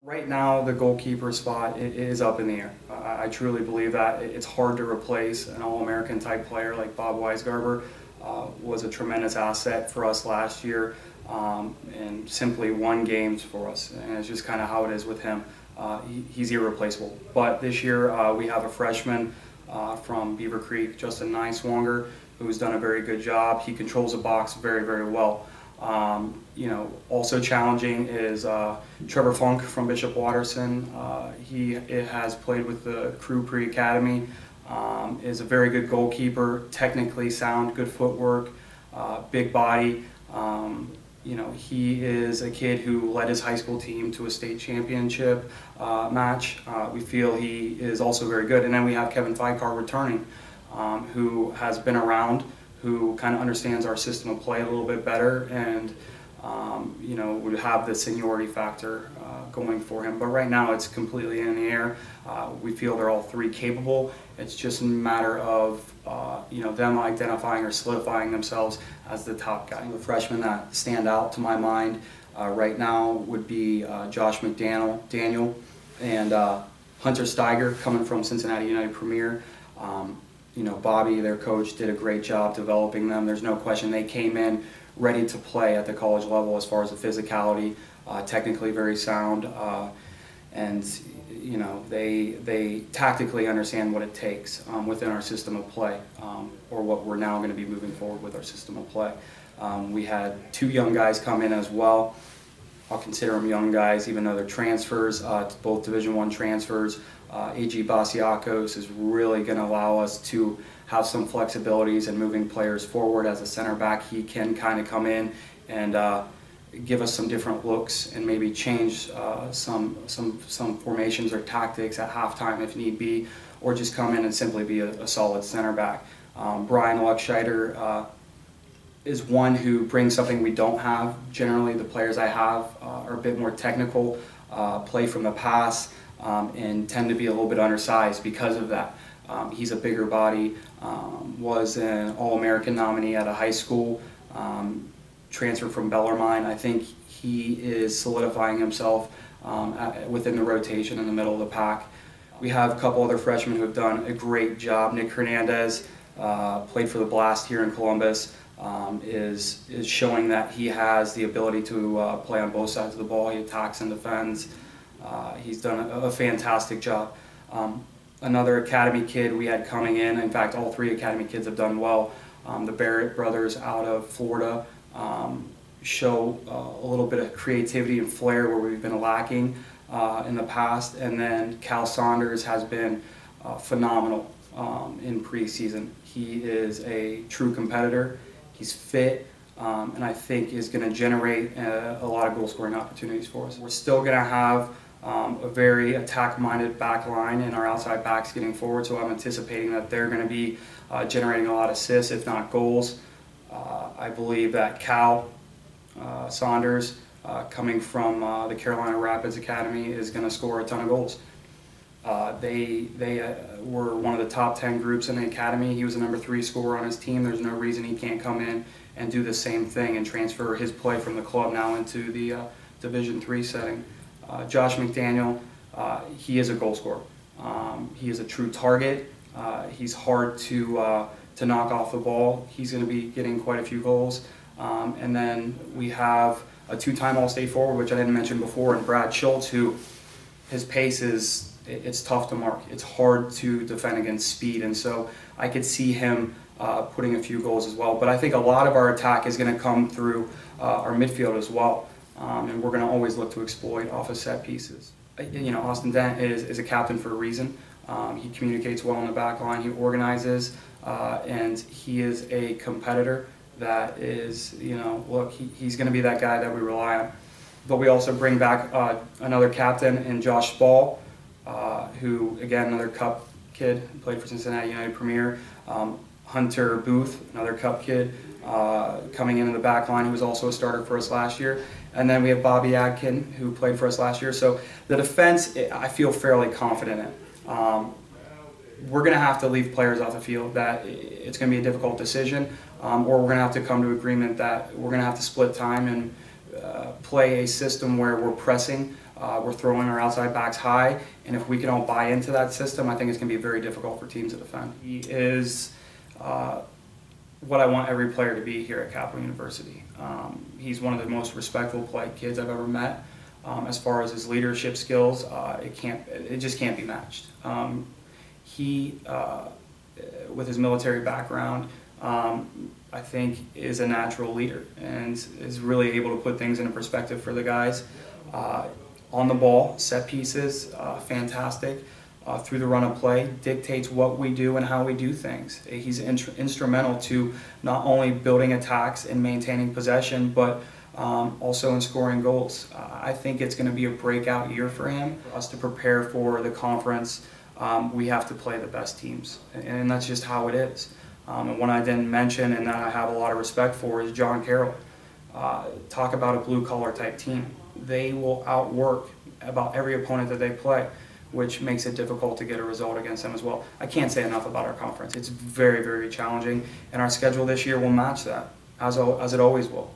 Right now, the goalkeeper spot is up in the air. I truly believe that. It's hard to replace an All-American type player like Bob Weisgarber. Was a tremendous asset for us last year and simply won games for us. And it's just kind of how it is with him. He's irreplaceable. But this year we have a freshman from Beaver Creek, Justin Niswonger, who's done a very good job. He controls the box very, very well. Also challenging is Trevor Funk from Bishop Watterson. He has played with the Crew Pre-Academy, is a very good goalkeeper, technically sound, good footwork, big body. He is a kid who led his high school team to a state championship match. We feel he is also very good. And then we have Kevin Fikar returning, who has been around, who kind of understands our system of play a little bit better, and would have the seniority factor going for him. But right now it's completely in the air. We feel they're all three capable. It's just a matter of them identifying or solidifying themselves as the top guy. The freshmen that stand out to my mind right now would be Josh McDaniel and Hunter Steiger, coming from Cincinnati United Premier. Bobby, their coach, did a great job developing them. There's no question they came in ready to play at the college level as far as the physicality, technically very sound, and they tactically understand what it takes within our system of play, or what we're now going to be moving forward with our system of play. We had two young guys come in as well. I'll consider them young guys, even though they're transfers, both Division I transfers. A.G. Basiakos is really going to allow us to have some flexibilities in moving players forward. As a center back, he can kind of come in and give us some different looks and maybe change some formations or tactics at halftime if need be, or just come in and simply be a solid center back. Brian Luckscheider is one who brings something we don't have. Generally, the players I have are a bit more technical, play from the pass, and tend to be a little bit undersized because of that. He's a bigger body, was an All-American nominee at a high school, transferred from Bellarmine. I think he is solidifying himself within the rotation in the middle of the pack. We have a couple other freshmen who have done a great job. Nick Hernandez played for the Blast here in Columbus. Is showing that he has the ability to play on both sides of the ball. He attacks and defends. He's done a fantastic job. Another academy kid we had coming in fact all three academy kids have done well. The Barrett brothers out of Florida show a little bit of creativity and flair where we've been lacking in the past. And then Cal Saunders has been phenomenal in preseason. He is a true competitor. He's fit, and I think is going to generate a lot of goal-scoring opportunities for us. We're still going to have a very attack-minded back line and our outside backs getting forward, so I'm anticipating that they're going to be generating a lot of assists, if not goals. I believe that Cal Saunders, coming from the Carolina Rapids Academy, is going to score a ton of goals. They were one of the top 10 groups in the academy. He was a number 3 scorer on his team. There's no reason he can't come in and do the same thing and transfer his play from the club now into the Division III setting. Josh McDaniel, he is a goal scorer. He is a true target. He's hard to knock off the ball. He's going to be getting quite a few goals. And then we have a 2-time All-State forward, which I didn't mention before, and Brad Schultz, who his pace is it's tough to mark. It's hard to defend against speed, and so I could see him putting a few goals as well. But I think a lot of our attack is going to come through our midfield as well, and we're going to always look to exploit off of set pieces. Austin Dent is a captain for a reason. He communicates well in the back line. He organizes, and he is a competitor that is, look, he's going to be that guy that we rely on. But we also bring back another captain in Josh Spall, who, again, another Cup kid, played for Cincinnati United Premier. Hunter Booth, another Cup kid, coming into the back line, who was also a starter for us last year. And then we have Bobby Adkin, who played for us last year. So the defense, I feel fairly confident in. We're going to have to leave players off the field that it's going to be a difficult decision, or we're going to have to come to agreement that we're going to have to split time and play a system where we're pressing We're throwing our outside backs high, and if we can all buy into that system, I think it's going to be very difficult for teams to defend. He is what I want every player to be here at Capital University. He's one of the most respectful, polite kids I've ever met. As far as his leadership skills, it just can't be matched. With his military background, I think is a natural leader and is really able to put things into perspective for the guys. On the ball, set pieces, fantastic. Through the run of play, dictates what we do and how we do things. He's instrumental to not only building attacks and maintaining possession, but also in scoring goals. I think it's going to be a breakout year for him. For us to prepare for the conference, we have to play the best teams, and that's just how it is. And one I didn't mention and that I have a lot of respect for is John Carroll. Talk about a blue-collar type team. They will outwork about every opponent that they play, which makes it difficult to get a result against them as well. I can't say enough about our conference. It's very, very challenging, and our schedule this year will match that, as it always will.